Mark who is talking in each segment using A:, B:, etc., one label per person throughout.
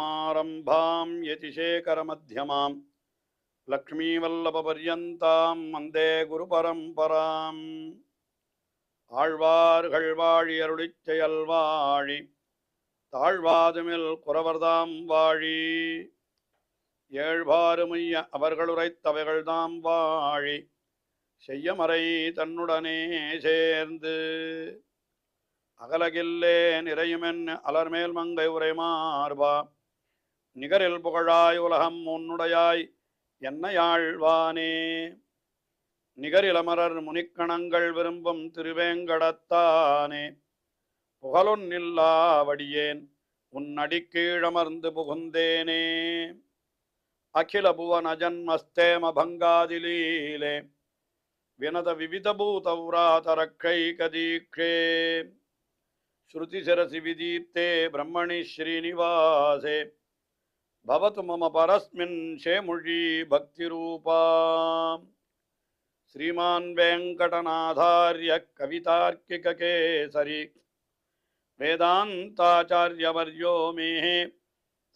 A: சமாரம்பாம் யதிசேகரமத்யமாம் லக்ஷ்மீவல்லபபர்யந்தாம் வந்தே குரு பரம்பராம். ஆழ்வார்கள் வாழி அருளிச் செயல் வாழி தாழ்வாதுமில் குறவர்தாம் வாழி ஏழ்வாறுமைய அவர்களுரைத்தவைகள்தாம் வாழி செய்யமறை தன்னுடனே சேர்ந்து அகலகில்லே நிறையுமென் அலர்மேல் மங்கை உரை மார்பா நிகரில் புகழாய் உலகம் உன்னுடையாய் என்னையாழ்வானே. நிகரிலமரர் முனிக்கணங்கள் விரும்பும் திருவேங்கடத்தானே புகழொன்னில்லாவடியேன் உன்னடிக்கீழமர்ந்து புகுந்தேனே. அகில புவன ஜன்மஸ்தேம பங்காதிலீலே வினத விவிதபூதவ்ராதரக்கைகதீக்ஷே ஸ்ருதிசிரசி விதீப்தே பிரம்மணி ஸ்ரீனிவாசே பவது மம பரஸ்மின் ஷேமுழி பக்திரூபா. ஸ்ரீமான் வெங்கடநாதார்ய கவிதார்க்கிககேசரி வேதாந்தாச்சார்யவர்யோ மே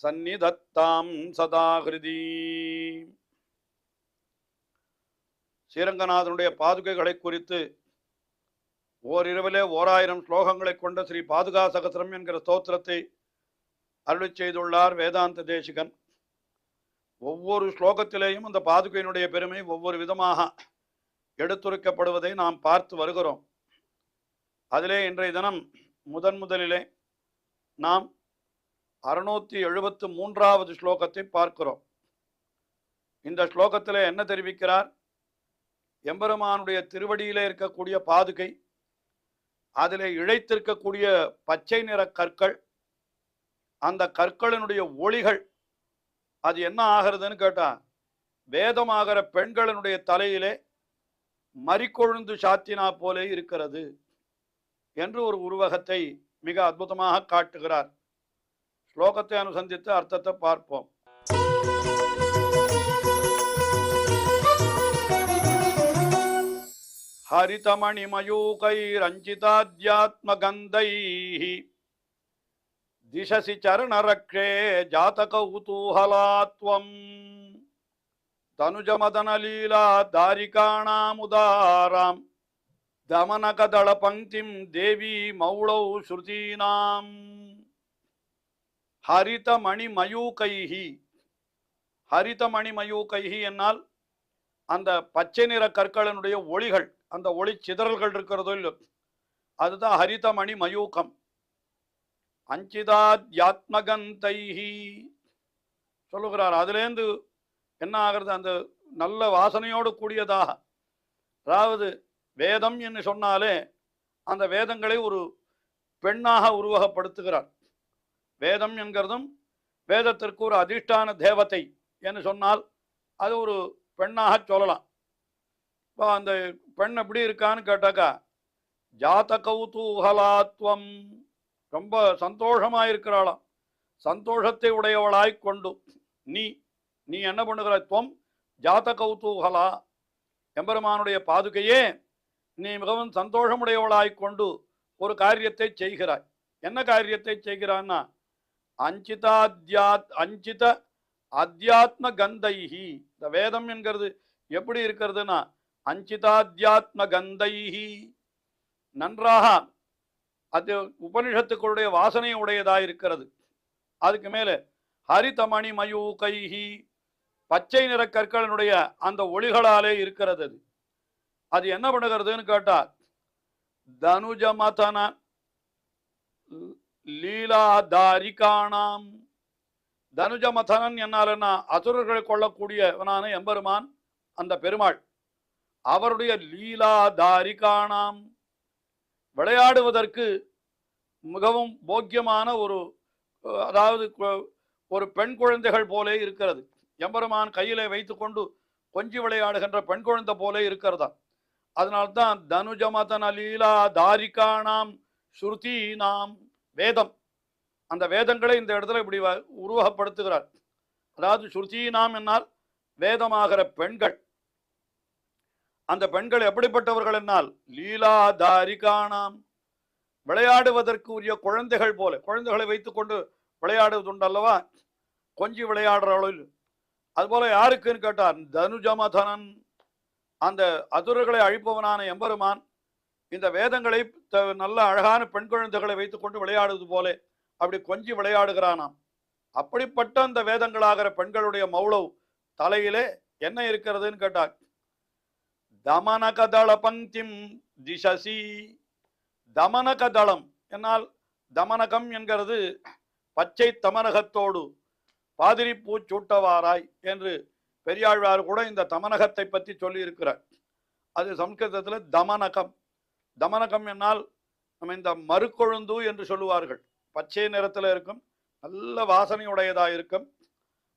A: சந்நிதத்தாம் சதா ஹிருதி. ஸ்ரீரங்கநாதனுடைய பாதுகைகளை குறித்து ஓரிரவிலே 1000 ஸ்லோகங்களை கொண்ட ஸ்ரீ பாதுகா சகசிரம் என்கிற ஸ்தோத்திரத்தை அருளிச் செய்துள்ளார் வேதாந்த தேசிகன். ஒவ்வொரு ஸ்லோகத்திலேயும் அந்த பாதுகையினுடைய பெருமை ஒவ்வொரு விதமாக எடுத்துரைக்கப்படுவதை நாம் பார்த்து வருகிறோம். அதிலே இன்றைய தினம் முதலிலே நாம் 673வது ஸ்லோகத்தை பார்க்கிறோம். இந்த ஸ்லோகத்திலே என்ன தெரிவிக்கிறார்? எம்பெருமானுடைய திருவடியிலே இருக்கக்கூடிய பாதுகை, அதிலே இழைத்திருக்கக்கூடிய பச்சை நிற கற்கள், அந்த கற்களினுடைய ஒளிகள் அது என்ன ஆகிறதுன்னு கேட்டா, வேதமாகிற பெண்களினுடைய தலையிலே மறிக்கொழுந்து சாத்தினா போலே இருக்கிறது என்று ஒரு உருவகத்தை மிக அற்புதமாக காட்டுகிறார். ஸ்லோகத்தை அனுசந்தித்து அர்த்தத்தை பார்ப்போம். ஹரிதமணிமயூகைரஞ்சிதாத்யாத்மகந்தைः திசசி சரணரக்ஷே ஜாதகௌதூஹலாத்வம் தனுஜமதனலீலா தாரிகாணாமுதாராம் தமனகதள பங்கிம் தேவி மௌளௌ ஸ்ருதீனாம். ஹரிதமணிமயூகைஹி, ஹரிதமணிமயூகைஹி என்னால் அந்த பச்சை நிற கற்களினுடைய ஒளிகள், அந்த ஒளி சிதறல்கள் இருக்கிறதோ இல்லை, அதுதான் ஹரிதமணி மயூகம். அஞ்சிதாத்யாத்மகந்தைஹி சொல்லுகிறார். அதுலேருந்து என்ன ஆகிறது? அந்த நல்ல வாசனையோடு கூடியதாக, அதாவது வேதம் என்று சொன்னாலே அந்த வேதங்களை ஒரு பெண்ணாக உருவகப்படுத்துகிறார். வேதம் என்கிறதும் வேதத்திற்கு ஒரு அதிஷ்டான தேவதை என்று சொன்னால் அது ஒரு பெண்ணாக சொல்லலாம். இப்போ அந்த பெண் எப்படி இருக்கான்னு கேட்டாக்கா, ஜாத கௌதூகலாத்வம், ரொம்ப சந்தோஷமாக இருக்கிறாளாம். சந்தோஷத்தை உடையவளாய் கொண்டு நீ நீ என்ன பண்ணுகிறாய்? துவம் ஜாத கௌதூகலா, எம்பெருமானுடைய பாதுகையே நீ மிகவும் சந்தோஷமுடையவளாய் கொண்டு ஒரு காரியத்தை செய்கிறாய். என்ன காரியத்தை செய்கிறான்னா, அஞ்சித அத்தியாத்ம கந்தைஹி. இந்த வேதம் என்கிறது எப்படி இருக்கிறதுனா, அஞ்சிதாத்யாத்ம கந்தைஹி, நன்றாக அது உபனிஷத்துக்களுடைய வாசனை உடையதாக இருக்கிறது. அதுக்கு மேலே ஹரிதமணி மயூகைஹி, பச்சை நிற கற்களினுடைய அந்த ஒளிகளாலே இருக்கிறது. அது என்ன பண்ணுகிறதுன்னு கேட்டால், தனுஜமதன லீலாதாரிகாணாம். தனுஜமதனன் என்னாலன்னா அசுரர்களை கொள்ளக்கூடியவனான எம்பெருமான் அந்த பெருமாள், அவருடைய லீலாதாரிகாணாம், விளையாடுவதற்கு மிகவும் போக்கியமான ஒரு, அதாவது ஒரு பெண் குழந்தைகள் போலே இருக்கிறது. எம்பெருமான் கையிலே வைத்து கொண்டு கொஞ்சி விளையாடுகின்ற பெண் குழந்தை போலே இருக்கிறதா. அதனால்தான் தனுஜமதன லீலா தாரிகாணாம் ஸ்ருதி நாம், வேதம், அந்த வேதங்களை இந்த இடத்துல இப்படி உருவகப்படுத்துகிறார். அதாவது ஸ்ருதி நாம் என்னால் வேதமாகிற பெண்கள். அந்த பெண்கள் எப்படிப்பட்டவர்கள் என்னால் லீலா தாரிகாணாம், விளையாடுவதற்கு உரிய குழந்தைகள் போல, குழந்தைகளை வைத்துக்கொண்டு விளையாடுவது உண்டல்லவா, கொஞ்சி விளையாடுறவள். அதுபோல யாருக்குன்னு கேட்டார், தனுஜமதனன், அந்த அசுரர்களை அழிப்பவனான எம்பெருமான் இந்த வேதங்களை நல்ல அழகான பெண் குழந்தைகளை வைத்துக் கொண்டு விளையாடுவது போல அப்படி கொஞ்சி விளையாடுகிறானாம். அப்படிப்பட்ட அந்த வேதங்களாகிற பெண்களுடைய மௌளவ் தலையிலே என்ன இருக்கிறதுன்னு கேட்டார். தமனகதள பங்கிம் திசசி. தமனகதளம் என்னால் தமனகம் என்கிறது பச்சை தமனகத்தோடு பாதிரி பூச்சூட்டவாராய் என்று பெரியாழ்வார் கூட இந்த தமனகத்தை பற்றி சொல்லி இருக்கிறார். அது சம்ஸ்கிருதத்தில் தமனகம். தமனகம் என்னால் நம்ம இந்த மறுக்கொழுந்து என்று சொல்லுவார்கள். பச்சை நிறத்தில் இருக்கும், நல்ல வாசனையுடையதாக இருக்கும்.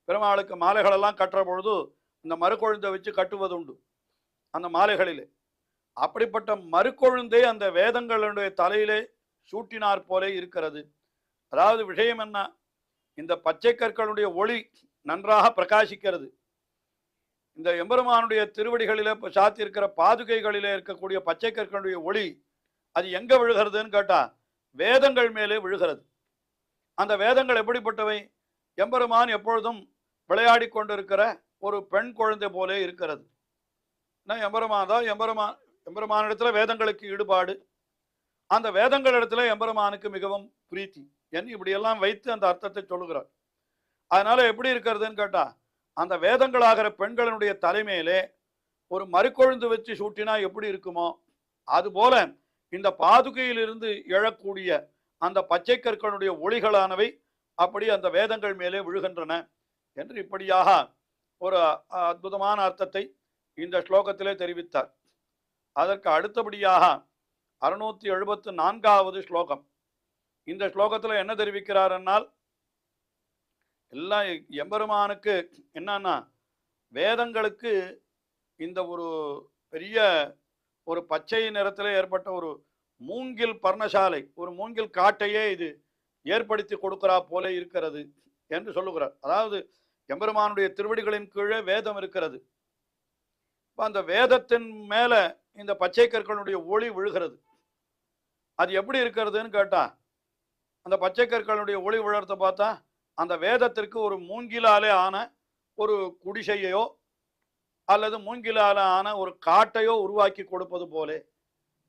A: பெருமாளுக்கு மாலைகளெல்லாம் கட்டுற பொழுது இந்த மறுக்கொழுந்தை வச்சு கட்டுவது உண்டு அந்த மாலைகளிலே. அப்படிப்பட்ட மறுக்கொழுந்தே அந்த வேதங்களுடைய தலையிலே சூட்டினார் போலே இருக்கிறது. அதாவது விஷயம் என்ன, இந்த பச்சை கற்களுடைய ஒளி நன்றாக பிரகாசிக்கிறது. இந்த எம்பெருமானுடைய திருவடிகளிலே சாத்தியிருக்கிற பாதுகைகளிலே இருக்கக்கூடிய பச்சை கற்களுடைய ஒளி அது எங்க விழுகிறதுன்னு கேட்டா வேதங்கள் மேலே விழுகிறது. அந்த வேதங்கள் எப்படிப்பட்டவை? எம்பெருமான் எப்பொழுதும் விளையாடி கொண்டிருக்கிற ஒரு பெண் குழந்தை போலே இருக்கிறது. எம்பெருமான் தான் எம்பெருமானிடத்துல வேதங்களுக்கு ஈடுபாடு, அந்த வேதங்கள் இடத்துல எம்பெருமானுக்கு மிகவும் பிரீத்தி என்று இப்படியெல்லாம் வைத்து அந்த அர்த்தத்தை சொல்லுகிறார். அதனால எப்படி இருக்கிறதுன்னு கேட்டா அந்த வேதங்களாகிற பெண்களினுடைய தலைமையிலே ஒரு மறுக்கொழுந்து வச்சு சூட்டினா எப்படி இருக்குமோ அதுபோல இந்த பாதுகையிலிருந்து எழக்கூடிய அந்த பச்சை கற்களுடைய ஒளிகளானவை அப்படி அந்த வேதங்கள் மேலே விழுகின்றன என்று இப்படியாக ஒரு அற்புதமான அர்த்தத்தை இந்த ஸ்லோகத்திலே தெரிவித்தார். அதற்கு அடுத்தபடியாக 674வது ஸ்லோகம். இந்த ஸ்லோகத்தில் என்ன தெரிவிக்கிறார் என்னால், எல்லாம் எம்பெருமானுக்கு என்னன்னா வேதங்களுக்கு இந்த ஒரு பெரிய ஒரு பச்சை நிறத்தில் ஏற்பட்ட ஒரு மூங்கில் பர்ணசாலை, ஒரு மூங்கில் காட்டையே இது ஏற்படுத்தி கொடுக்கிறா போல இருக்கிறது என்று சொல்லுகிறார். அதாவது எம்பெருமானுடைய திருவடிகளின் கீழே வேதம் இருக்கிறது. அந்த வேதத்தின் மேல இந்த பச்சை கற்களுடைய ஒளி விழுகிறது. அது எப்படி இருக்கிறதுன்னு கேட்டா அந்த பச்சை கற்களுடைய ஒளி விழறத பார்த்தா அந்த வேதத்திற்கு ஒரு மூங்கிலாலே ஆன ஒரு குடிசையோ அல்லது மூங்கிலால ஆன ஒரு காட்டையோ உருவாக்கி கொடுப்பது போலே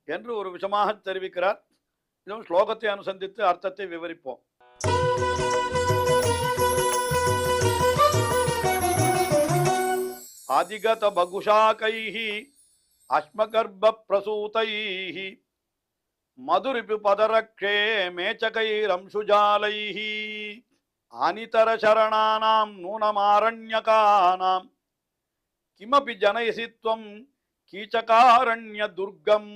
A: என்று ஒரு விஷயமாக தெரிவிக்கிறார். இதுவும் ஸ்லோகத்தை அனுசந்தித்து அர்த்தத்தை விவரிப்போம். அதிகத பகுஷாகைஹி அஸ்மகர்ப்ப பிரசூதைஹி மதுரிபு பதரக்ஷே மேச்சகைரம்சுஜாலைஹி அனிதர சரணானாம் நூனமாரண்யகானாம் கிமபி ஜனயசித்வம் கீச்சகாரண்ய துர்கம்.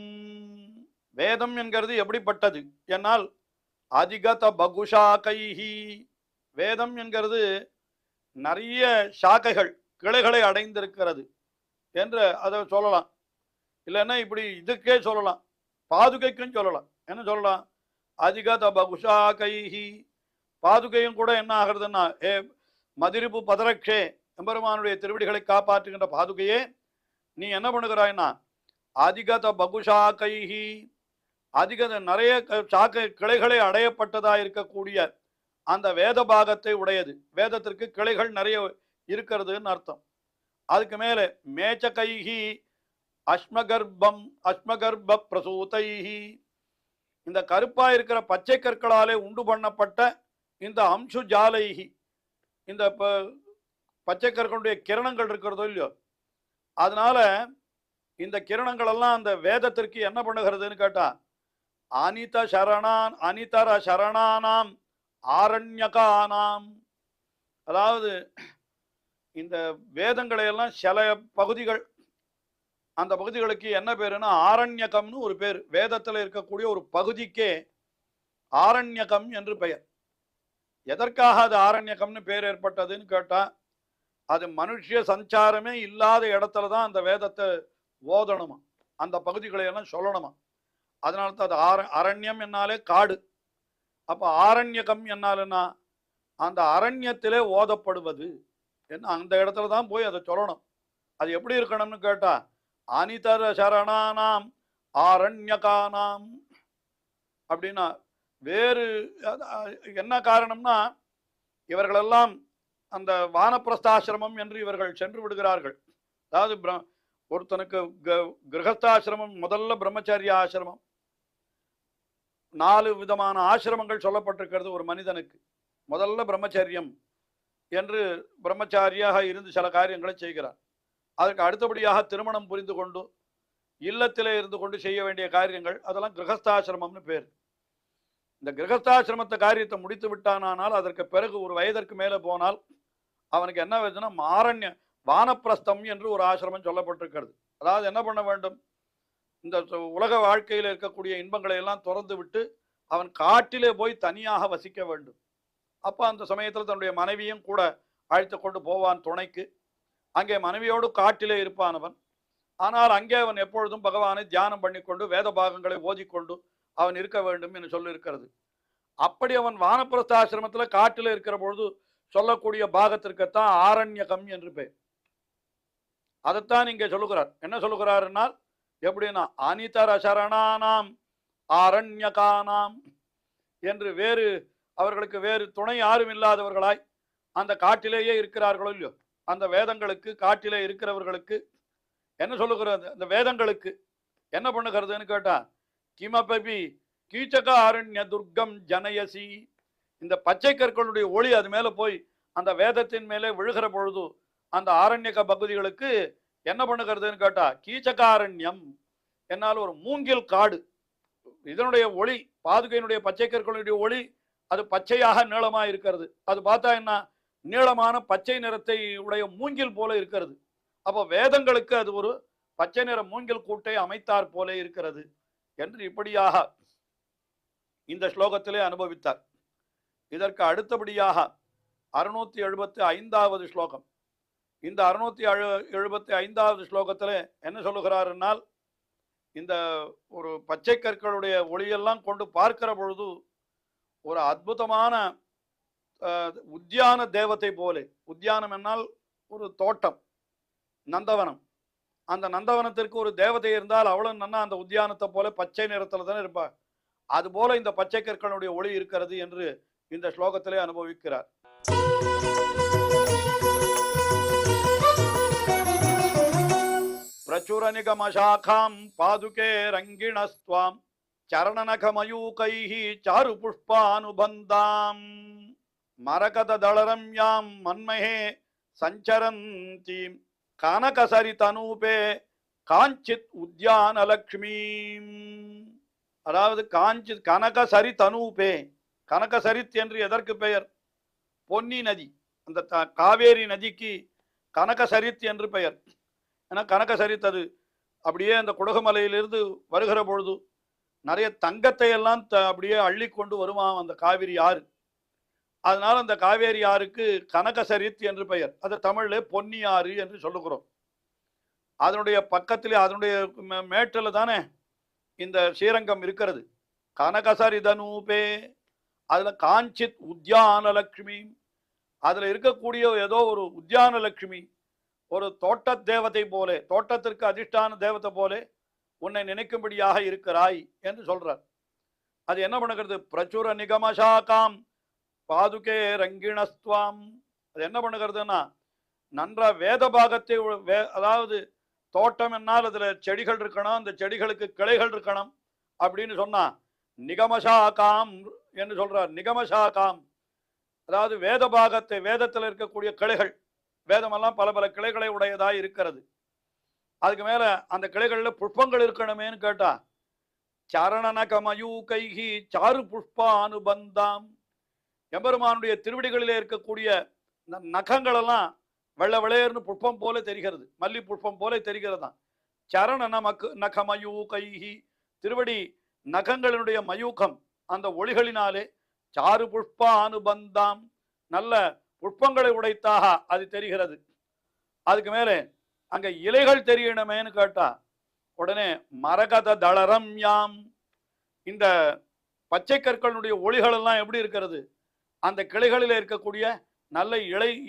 A: வேதம் என்கிறது எப்படிப்பட்டது என்னால் அதிகத பகுஷாகைஹி, வேதம் என்கிறது நிறைய சாக்கைகள் கிளைகளை அடைந்திருக்கிறது என்று அதை சொல்லலாம். இல்லைன்னா இப்படி இதுக்கே சொல்லலாம், பாதுகைக்கும் சொல்லலாம். என்ன சொல்லலாம்? அதிகத பகுஷாகைஹி. பாதுகையும் கூட என்ன ஆகிறதுன்னா, ஏ மதிரிபு பதரக்ஷே, எம்பெருமானுடைய திருவடிகளை காப்பாற்றுகின்ற பாதுகையே நீ என்ன பண்ணுகிறாய்னா அதிகத பகுஷாகைஹி, அதிகத நிறைய சாக்கை கிளைகளை அடையப்பட்டதா இருக்கக்கூடிய அந்த வேத பாகத்தை உடையது. வேதத்திற்கு கிளைகள் நிறைய இருக்கிறதுன்னு அர்த்தம். அதுக்கு மேலே மேச்சகைஹி அஸ்மகர்ப்ப பிரசூதைஹி, இந்த கருப்பா இருக்கிற பச்சை கற்களாலே உண்டு பண்ணப்பட்ட இந்த அம்சு ஜாலைஹி, இந்த பச்சை கற்களுடைய கிரணங்கள் இருக்கிறதோ இல்லையோ, அதனால இந்த கிரணங்கள் எல்லாம் அந்த வேதத்திற்கு என்ன பண்ணுகிறதுன்னு கேட்டா அனிதர சரணானாம் ஆரண்யகானாம். அதாவது இந்த வேதங்களை எல்லாம் சில பகுதிகள், அந்த பகுதிகளுக்கு என்ன பேருன்னா ஆரண்யகம்னு ஒரு பேர். வேதத்தில் இருக்கக்கூடிய ஒரு பகுதிக்கே ஆரண்யகம் என்று பெயர். எதற்காக அது ஆரண்யகம்னு பேர் ஏற்பட்டதுன்னு கேட்டா அது மனுஷ சஞ்சாரமே இல்லாத இடத்துல தான் அந்த வேதத்தை ஓதணுமா, அந்த பகுதிகளை எல்லாம் சொல்லணுமா. அதனால தான் அது அரண்யம் என்னாலே காடு. அப்ப ஆரண்யகம் என்னாலுன்னா அந்த அரண்யத்திலே ஓதப்படுவது என்ன, அந்த இடத்துல தான் போய் அதை சொல்லணும். அது எப்படி இருக்கணும்னு கேட்டா அனிதர சரணானாம் ஆரண்யகானாம் அப்படின்னா வேறு என்ன காரணம்னா இவர்களெல்லாம் அந்த வானப்பிரஸ்தாசிரமம் என்று இவர்கள் சென்று விடுகிறார்கள். அதாவது ஒருத்தனுக்கு கிரகஸ்தாசிரமம், முதல்ல பிரம்மச்சரிய ஆசிரமம், 4 விதமான ஆசிரமங்கள் சொல்லப்பட்டிருக்கிறது ஒரு மனிதனுக்கு. முதல்ல பிரம்மச்சரியம் என்று பிரம்மச்சாரியாக இருந்து சில காரியங்களை செய்கிறார். அதற்கு அடுத்தபடியாக திருமணம் புரிந்து கொண்டு இல்லத்திலே இருந்து கொண்டு செய்ய வேண்டிய காரியங்கள், அதெல்லாம் கிரகஸ்தாசிரமம்னு பேர். இந்த கிரகஸ்தாசிரமத்தை காரியத்தை முடித்து விட்டானால் அதற்கு பிறகு ஒரு வயதிற்கு மேலே போனால் அவனுக்கு என்ன வருதுன்னா ஆரண்ய வானப்பிரஸ்தம் என்று ஒரு ஆசிரமம் சொல்லப்பட்டிருக்கிறது. அதாவது என்ன பண்ண வேண்டும், இந்த உலக வாழ்க்கையில் இருக்கக்கூடிய இன்பங்களை எல்லாம் துறந்து விட்டு அவன் காட்டிலே போய் தனியாக வசிக்க வேண்டும். அப்போ அந்த சமயத்தில் தன்னுடைய மனைவியும் கூட அழைத்து கொண்டு போவான் துணைக்கு. அங்கே மனைவியோடு காட்டிலே இருப்பான் அவன். ஆனால் அங்கே அவன் எப்பொழுதும் பகவானை தியானம் பண்ணிக்கொண்டு வேத பாகங்களை ஓதிக்கொண்டு அவன் இருக்க வேண்டும் என்று சொல்லியிருக்கிறது. அப்படி அவன் வானப்பிரஸ்தாசிரமத்தில் காட்டில் இருக்கிற பொழுது சொல்லக்கூடிய பாகத்திற்குத்தான் ஆரண்யகம் என்று பெயர். அதைத்தான் இங்கே சொல்லுகிறார். என்ன சொல்லுகிறாருன்னால் எப்படின்னா அனிதர சரணானாம் ஆரண்யகானாம் என்று வேறு அவர்களுக்கு வேறு துணை யாரும் இல்லாதவர்களாய் அந்த காட்டிலேயே இருக்கிறார்களோ இல்லையோ, அந்த வேதங்களுக்கு காட்டிலே இருக்கிறவர்களுக்கு என்ன சொல்லுகிறது, அந்த வேதங்களுக்கு என்ன பண்ணுகிறதுன்னு கேட்டா கிமபி கீச்சக ஆரண்ய துர்க்கம் ஜனயசி, இந்த பச்சை கற்களுடைய ஒளி அது மேலே போய் அந்த வேதத்தின் மேலே விழுகிற பொழுது அந்த ஆரண்யக பகுதிகளுக்கு என்ன பண்ணுகிறதுன்னு கேட்டா கீச்சகாரண்யம் என்னால் ஒரு மூங்கில் காடு. இதனுடைய ஒளி, பாதுகையினுடைய பச்சை கற்களுடைய ஒளி அது பச்சையாக நீளமாக இருக்கிறது. அது பார்த்தா என்ன, நீளமான பச்சை நிறத்தை உடைய மூங்கில் போல இருக்கிறது. அப்போ வேதங்களுக்கு அது ஒரு பச்சை நிற மூங்கில் கூட்டை அமைத்தார் போல இருக்கிறது என்று இப்படியாக இந்த ஸ்லோகத்திலே அனுபவித்தார். இதற்கு அடுத்தபடியாக 675வது ஸ்லோகம். இந்த 675வது ஸ்லோகத்தில் என்ன சொல்லுகிறாருன்னால், இந்த ஒரு பச்சை கற்களுடைய ஒளியெல்லாம் கொண்டு பார்க்கிற பொழுது ஒரு அற்புதமான உத்தியான தேவத்தை போல, உத்தியானம் என்னால் ஒரு தோட்டம், நந்தவனம், அந்த நந்தவனத்திற்கு ஒரு தேவதை இருந்தால் அவ்வளவு நன்னா அந்த உத்தியானத்தை போல பச்சை நிறத்தில் தானே இருப்பார். அதுபோல இந்த பச்சை கற்களுடைய ஒளி இருக்கிறது என்று இந்த ஸ்லோகத்திலே அனுபவிக்கிறார். பிரச்சுர நிகமசாகாம் பாதுகே ரங்கிணஸ்துவாம் சரணநகமயூகைஹி சாரு புஷ்பானுபந்தாம் மரகத தளரம்யாம் மன்மஹே சஞ்சரந்தீம் கனகசரி தனூபே காஞ்சித் உத்யானலக்ஷ்மீம். அதாவது காஞ்சித் கனகசரி தனூபே, கனகசரித் என்று எதற்கு பெயர், பொன்னி நதி, அந்த காவேரி நதிக்கு கனகசரித் என்று பெயர். ஏன்னா கனகசரித் அது அப்படியே அந்த குடகுமலையிலிருந்து வருகிற பொழுது நிறைய தங்கத்தை எல்லாம் அப்படியே அள்ளி கொண்டு வருவான் அந்த காவிரி ஆறு. அதனால அந்த காவேரி ஆறுக்கு கனகசரித் என்று பெயர். அது தமிழ்ல பொன்னி ஆறு என்று சொல்லுகிறோம். அதனுடைய பக்கத்திலே அதனுடைய மேட்டில் தானே இந்த ஸ்ரீரங்கம் இருக்கிறது. கனகசரிதனூபே, அதுல காஞ்சித் உத்யானலக்ஷ்மி, அதுல இருக்கக்கூடிய ஏதோ ஒரு உத்யானலக்ஷ்மி, ஒரு தோட்ட தேவதை போல, தோட்டத்திற்கு அதிஷ்டான தேவதை போல உன்னை நினைக்கும்படியாக இருக்கிறாய் என்று சொல்றார். அது என்ன பண்ணுகிறது, பிரச்சுர நிகமசாகாம் பாதுகே ரங்கிணஸ்துவாம். அது என்ன பண்ணுகிறதுன்னா நன்றா வேத பாகத்தை, அதாவது தோட்டம் என்னால் அதுல செடிகள் இருக்கணும், அந்த செடிகளுக்கு கிளைகள் இருக்கணும் அப்படின்னு சொன்னா நிகமசாகாம் என்று சொல்றார். நிகமசாகாம் அதாவது வேத பாகத்தை, வேதத்தில் இருக்கக்கூடிய கிளைகள், வேதமெல்லாம் பல பல கிளைகளை உடையதாய் இருக்கிறது. அதுக்கு மேல அந்த கிளைகளில் புஷ்பங்கள் இருக்கணுமேன்னு கேட்டா சரணநகமயூகைஹி சாரு புஷ்பானுபந்தாம். எம்பெருமானுடைய திருவடிகளிலே இருக்கக்கூடிய இந்த நகங்கள் எல்லாம் வெள்ள வெளையர்னு புஷ்பம் போல தெரிகிறது, மல்லி புஷ்பம் போல தெரிகிறதாம். சரண நகமயூகைஹி, திருவடி நகங்களினுடைய மயூகம் அந்த ஒளிகளினாலே சாரு புஷ்பானுபந்தாம், நல்ல புஷ்பங்களை உடைத்தாக அது தெரிகிறது. அதுக்கு மேலே அங்க இலைகள் தெரியணுமேன்னு கேட்டா உடனே மரகத தளரம் யாம், இந்த பச்சை கற்களுடைய ஒளிகள் எல்லாம் எப்படி இருக்கிறது, அந்த கிளைகளில் இருக்கக்கூடிய நல்ல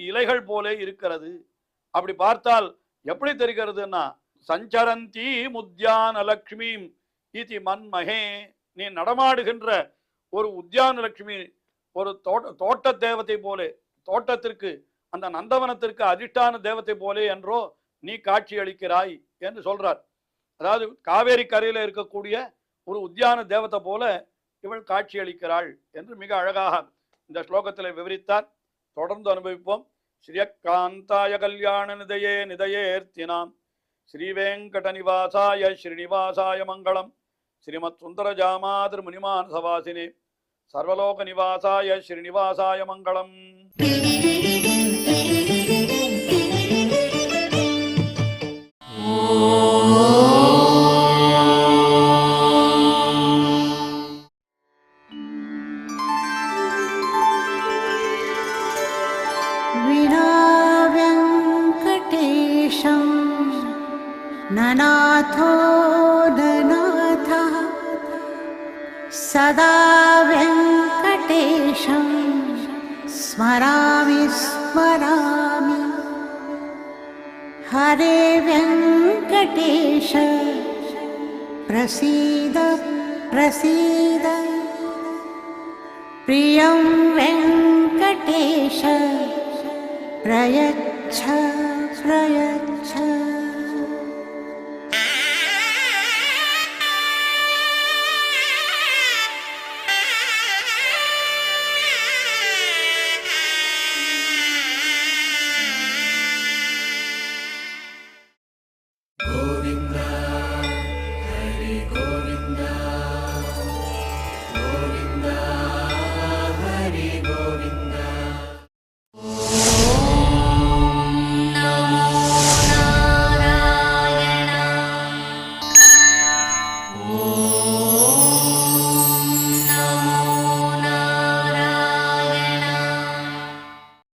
A: இலைகள் போல இருக்கிறது. அப்படி பார்த்தால் எப்படி தெரிகிறதுன்னா சஞ்சரந்தி முத்யான லக்ஷ்மீம் இதி மன்மஹே, நீ நடமாடுகின்ற ஒரு உத்யான லட்சுமி, ஒரு தோட்ட தேவதை போல, தோட்டத்திற்கு அந்த நந்தவனத்திற்கு அதிஷ்டான தேவத்தை போலே என்றோ நீ காட்சி அளிக்கிறாய் என்று சொல்றார். அதாவது காவேரி கரையில இருக்கக்கூடிய ஒரு உத்தியான தேவத்தை போல இவள் காட்சி அளிக்கிறாள் என்று மிக அழகாக இந்த ஸ்லோகத்தில் விவரித்தார். தொடர்ந்து அனுபவிப்போம். ஸ்ரீயக்காந்தாய கல்யாண நிதையே நிதையேர்த்தினாம் ஸ்ரீவேங்கட நிவாசாய ஸ்ரீனிவாசாய மங்களம். ஸ்ரீமத் சுந்தரஜாமாதிர் முனிமானசவாசினே சர்வலோக நிவாசாய ஸ்ரீனிவாசாய மங்களம்.
B: ननाथो ननाथः सदा वेङ्कटेशं स्मरामि स्मरामि. हरे वेङ्कटेश प्रसीद प्रसीद. प्रियं वेङ्कटेश प्रयच्छ प्रयच्छ.